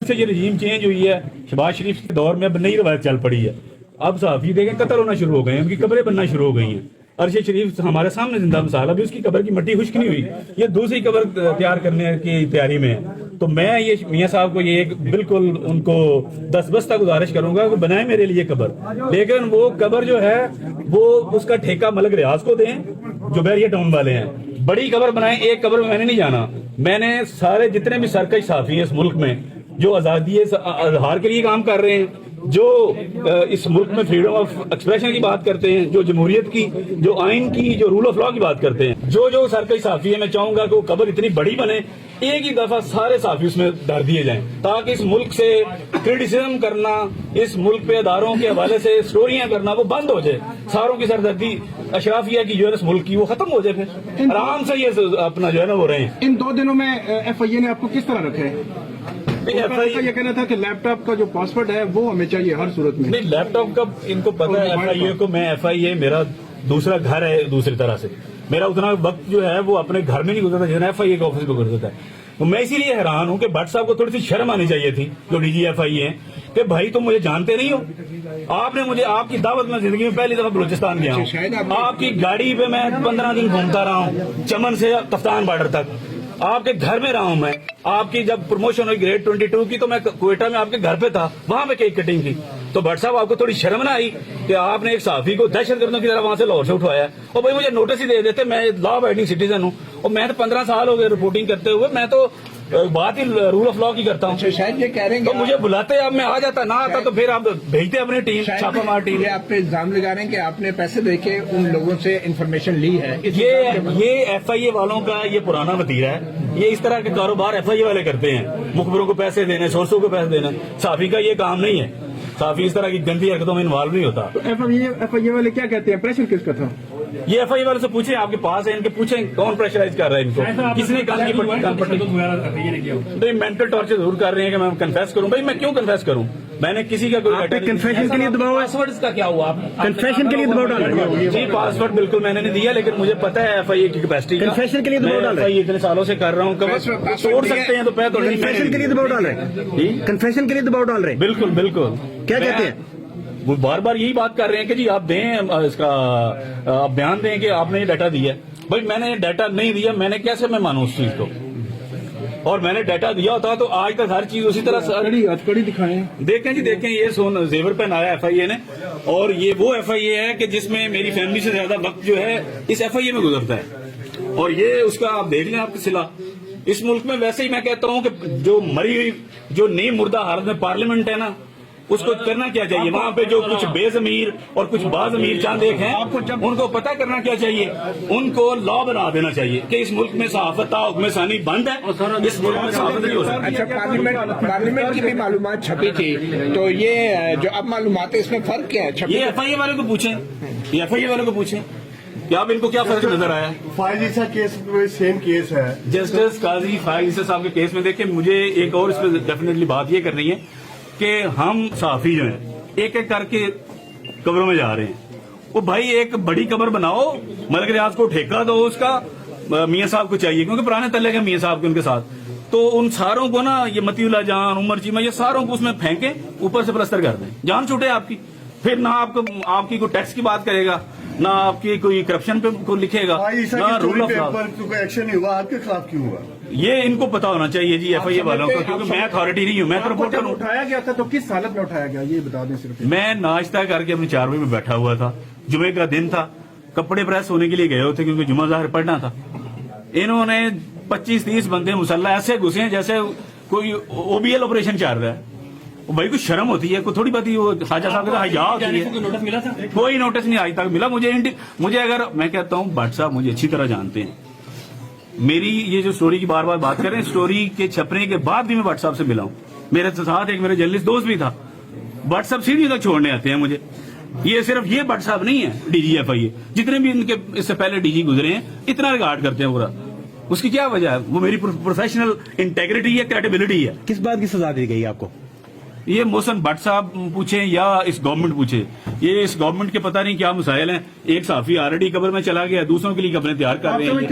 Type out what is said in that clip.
سے یہ regime change ہوئی ہے شہباز شریف کے دور میں اب نئی روایت چل پڑی ہے. اب صحافی دیکھیں قتل ہونا شروع ہو گئے ہیں, ان کی قبریں بننا شروع ہو گئی ہیں. ارشد شریف ہمارے سامنے زندہ مثال, ابھی اس کی قبر کی مٹی خشک نہیں ہوئی, یہ دوسری قبر تیار کرنے کی تیاری میں ہے. تو میں یہ میاں صاحب کو یہ بالکل ان کو دستبستہ گزارش کروں گا کہ بنائیں میرے لیے قبر, لیکن وہ قبر جو ہے وہ اس کا ٹھیکہ ملک ریاض کو دیں جو بیریا ٹاؤن والے ہیں. بڑی قبر بنائیں. ایک قبر میں نے نہیں جانا, میں نے سارے جتنے بھی سرکش صحافی ہیں اس ملک میں جو آزادی اظہار کے لیے کام کر رہے ہیں, جو اس ملک میں فریڈم آف ایکسپریشن کی بات کرتے ہیں, جو جمہوریت کی, جو آئین کی, جو رول آف لا کی بات کرتے ہیں, جو سرکاری صحافی ہیں, میں چاہوں گا کہ وہ قبر اتنی بڑی بنے, ایک ہی دفعہ سارے صحافی اس میں ڈر دیے جائیں, تاکہ اس ملک سے کرٹیسزم کرنا, اس ملک پہ اداروں کے حوالے سے سٹوریاں کرنا وہ بند ہو جائے. ساروں کی سردردی اشرافیہ کی جو ہے اس ملک کی وہ ختم ہو جائے, پھر آرام سے یہ اپنا جو ہے نا وہ رہے ہیں. ان 2 دنوں میں ایف آئی اے نے آپ کو کس طرح رکھا ہے؟ یہ کہنا تھا کہ لیپ ٹاپ کا جو پاسورڈ ہے وہ ہمیں چاہیے ہر صورت میں. نہیں, لیپ ٹاپ کا ان کو پتا ہے ایف آئی اے کو. میں ایف آئی اے میرا دوسرا گھر ہے, دوسری طرح سے میرا اتنا وقت جو ہے وہ اپنے گھر میں نہیں گزرتا جتنا ایف آئی اے کے آفس میں گزرتا ہے. تو میں اسی لیے حیران ہوں کہ بٹ صاحب کو تھوڑی سی شرم آنی چاہیے تھی جو ڈی جی ایف آئی اے ہیں, کہ بھائی تم مجھے جانتے نہیں ہو. آپ نے مجھے, آپ کی دعوت میں زندگی میں پہلی دفعہ بلوچستان گیا ہوں, آپ کی گاڑی پہ میں 15 دن گھومتا رہا ہوں چمن سے کفتان بارڈر تک, آپ کے گھر میں رہا ہوں میں. آپ کی جب پروموشن ہوئی گریڈ 22 کی تو میں کوئٹہ میں آپ کے گھر پہ تھا, وہاں پہ کیک کٹنگ کی. تو بٹ صاحب آپ کو تھوڑی شرم نہ آئی کہ آپ نے ایک صحافی کو دہشت گردوں کی طرح وہاں سے لاہور سے اٹھوایا, اور بھائی مجھے نوٹس ہی دے دیتے, میں لا ابائڈنگ سٹیزن ہوں, اور میں تو 15 سال ہو گئے رپورٹنگ کرتے ہوئے, میں تو بات ہی رول آف لا کی کرتا ہوں. شاید یہ کہہ رہے ہیں تو مجھے بلاتے, اب میں آ جاتا, نہ آتا تو پھر آپ بھیجتے اپنی ٹیم, چھاپا مار ٹیم. یہ آپ پہ الزام لگا رہے ہیں کہ آپ نے پیسے دے کے ان لوگوں سے انفارمیشن لی ہے. یہ ایف آئی اے والوں کا یہ پرانا وتیرہ ہے. یہ اس طرح کے کاروبار ایف آئی اے والے کرتے ہیں, مخبروں کو پیسے دینے, سورسوں کو پیسے دینا. صحافی کا یہ کام نہیں ہے, صحافی اس طرح کی گندی حرکتوں میں انوالو نہیں ہوتا. ایف آئی اے والے کیا کہتے ہیں, پریشر کس کا تھا؟ یہ ایف آئی اے والے سے پوچھیں, آپ کے پاس ہے, ان کے پوچھیں کون پریشرائز کر رہا ہے ان کو, کس نے نہیں مینٹل ٹارچر ضرور کر رہے ہیں کہ میں کنفیس کروں. بھائی میں کیوں کنفیس کروں, میں نے کسی کا کوئی کنفیشن کے لیے دباؤ, پاسورڈ کا کیا ہوا, کنفیشن کے لیے دباؤ ڈال رہے ہیں. جی پاسورڈ بالکل میں نے نہیں دیا, لیکن مجھے پتا ہے ایف آئی اے کی کیپیسٹی, کنفیشن کے لیے دباؤ ڈال رہے ہیں. اتنے سالوں سے کر رہا ہوں, توڑ سکتے ہیں تو پہ تو کنفیشن کے لیے دباؤ ڈال رہے ہیں, کنفیشن کے لیے دباؤ ڈال رہے ہیں. بالکل بالکل. کیا کہتے ہیں وہ بار بار یہی بات کر رہے ہیں کہ جی آپ دیں اس کا, آپ بیان دیں کہ آپ نے یہ ڈیٹا دیا ہے. بھائی میں نے ڈیٹا نہیں دیا, میں نے کیسے میں مانوں اس چیز کو, اور میں نے ڈیٹا دیا ہوتا تو آج تک ہر چیز اسی طرح کڑی دکھائیں. دیکھیں جی دیکھیں, یہ زیور پہنایا ایف آئی اے نے, اور یہ وہ ایف آئی اے ہے کہ جس میں میری فیملی سے زیادہ وقت جو ہے اس ایف آئی اے میں گزرتا ہے, اور یہ اس کا آپ دیکھ لیں آپ کی صلہ. اس ملک میں ویسے ہی میں کہتا ہوں کہ جو مری ہوئی, جو نئی مردہ حالت میں پارلیمنٹ ہے نا, اس کو کرنا کیا چاہیے. وہاں پہ جو کچھ بے ضمیر اور کچھ باضمیر چاند ایک ہیں, ان کو پتہ کرنا کیا چاہیے, ان کو لا بنا دینا چاہیے کہ اس ملک میں صحافت تا حکم ثانی بند ہے, اس ملک میں صحافت نہیں ہو سکتی. اچھا, پارلیمنٹ کی بھی معلومات چھپی تھی, تو یہ جو اب معلومات ہے اس میں فرق کیا ہے؟ یہ ایف آئی اے والے کو پوچھیں, یہ ایف آئی اے والے کو پوچھیں کہ آپ ان کو کیا فرق نظر آیا. فائز عیسیٰ کیس میں سیم کیس ہے, جسٹس قاضی فائز عیسیٰ صاحب کے کیس میں دیکھیں, مجھے ایک اور اس پہ ڈیفینیٹلی بات یہ کرنی ہے کہ ہم صحافی جو ہیں ایک ایک کر کے قبروں میں جا رہے ہیں. وہ بھائی ایک بڑی قبر بناؤ, ملک ریاض کو ٹھیکہ دو اس کا, میاں صاحب کو چاہیے کیونکہ پرانے تلے کے میاں صاحب کے ان کے ساتھ, تو ان ساروں کو نا, یہ متی اللہ جان, عمر چیمہ, یہ ساروں کو اس میں پھینکیں, اوپر سے پلستر کر دیں, جان چھوٹے آپ کی. پھر نہ آپ کی کوئی ٹیکس کی بات کرے گا, نہ آپ کی کوئی کرپشن پہ کو لکھے گا, نہ رول آف لا. ایکشن نہیں ہوا, آپ کے خلاف کیوں ہوا؟ یہ ان کو پتا ہونا چاہیے جی ایف آئی اے والوں کو, کیونکہ میں اتھارٹی نہیں ہوں, میں تو رپورٹر ہوں. اٹھایا گیا تھا تو کس حالت میں اٹھایا گیا یہ بتا دیں صرف. میں ناشتہ کر کے اپنی 4 بجے میں بیٹھا ہوا تھا, جمعے کا دن تھا, کپڑے پریس ہونے کے لیے گئے ہوتے کیونکہ جمعہ ظاہر پڑھنا تھا. انہوں نے 25-30 بندے مسلح ایسے گھسے ہیں جیسے کوئی او بی ایل آپریشن چل رہا ہے. بھائی کوئی شرم ہوتی ہے, کوئی تھوڑی بات, وہ خواجہ صاحب کا حیا ہوتی ہے. کوئی نوٹس نہیں آج تک ملا مجھے. اگر میں کہتا ہوں بٹ صاحب مجھے اچھی طرح جانتے ہیں, میری یہ جو سٹوری کی بار بار بات کر رہے ہیں, سٹوری کے چھپنے کے بعد بھی میں بٹ صاحب سے ملا ہوں. میرے ساتھ ایک میرے جرنلسٹ دوست بھی تھا, بٹ صاحب سیدھی تک چھوڑنے آتے ہیں مجھے. یہ صرف یہ بٹ صاحب نہیں ہے, ڈی جی ایف آئی اے جتنے بھی ان کے اس سے پہلے ڈی جی گزرے ہیں اتنا ریگارڈ کرتے ہیں پورا. اس کی کیا وجہ ہے؟ وہ میری پروفیشنل انٹیگریٹی ہے, کریڈیبلٹی ہے. کس بات کی سزا دی گئی آپ کو؟ یہ محسن بٹ صاحب پوچھیں یا اس گورنمنٹ پوچھے, یہ اس گورنمنٹ کے پتہ نہیں کیا مسائل ہیں. ایک صحافی آلریڈی قبر میں چلا گیا, دوسروں کے لیے قبریں تیار کر رہے ہیں.